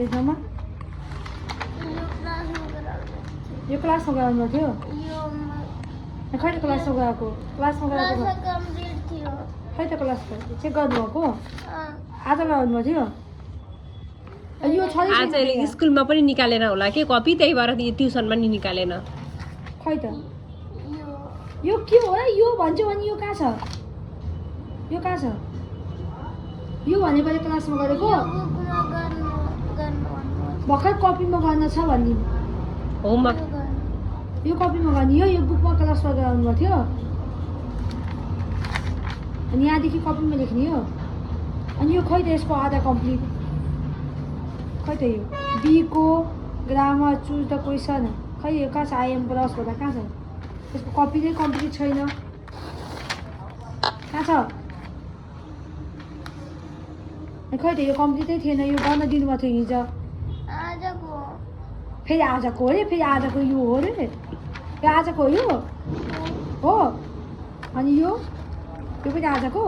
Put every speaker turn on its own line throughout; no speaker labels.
पेजमा यो क्लासमा गराउनु थियो खै त क्लासमा गएको क्लासमा गएको खै त क्लासको चेक गर्नुभएको आज गराउनु थियो यो छ
आज स्कुलमा पनि निकालेन होला के कपी त्यही भएर ट्युसनमा नि निकालेन
खै त यो के हो र यो भन्छु भने यो कहाँ छ यो कहाँ छ यो भनेको क्लासमा गरेको भर्खर कपीमा गर्न छ भन्ने
होमवर्क
यो कपीमा गर्ने यो बुकमा क्लासमा गराउनु भएको थियो अनि यहाँदेखि कपीमा लेख्ने हो अनि यो खै त यसको आधा कम्प्लिट खै त यो बीको ग्रामर चुज द क्वेसन खै यो कहाँ छ आइएम प्लस भन्दा कहाँ छ यसको कपी नै कम्प्लिट छैन कहाँ छ खै त यो कम्प्लिटै थिएन यो गर्न दिनुभएको थियो हिजो फेरि आजको अरे फेरि आजको यो हो अरे यो आजको यो हो अनि यो पनि आजको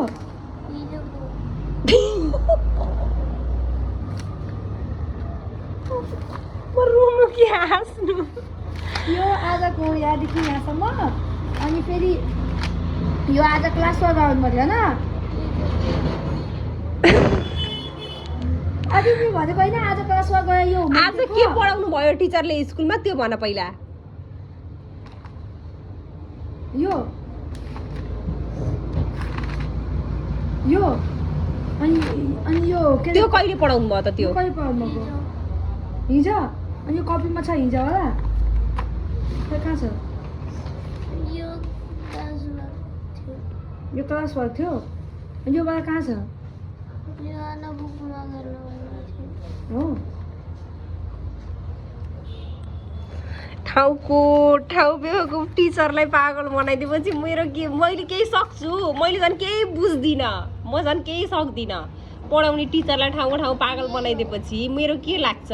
यो आजको यहाँदेखि यहाँसम्म अनि फेरि यो आज क्लासमा गराउनु पऱ्यो होइन अनि भनेको होइन आज क्लासमा गयो यो
आज के पढाउनु भयो टिचरले स्कुलमा त्यो भन पहिला
यो यो अनि यो
त्यो कहिले पढाउनु भयो त त्यो
कहिले पढाउनु भएको हिजो अनि यो कपीमा छ हिजो होला खै कहाँ छ यो क्लास वर्क थियो अनि यो वाला कहाँ छ हो
ठाउँ बेहुको टिचरलाई पागल बनाइदिएपछि मैले केही सक्छु मैले झन् केही बुझ्दिनँ म झन् केही सक्दिनँ पढाउने टिचरलाई ठाउँको ठाउँ पागल बनाइदिएपछि मेरो के लाग्छ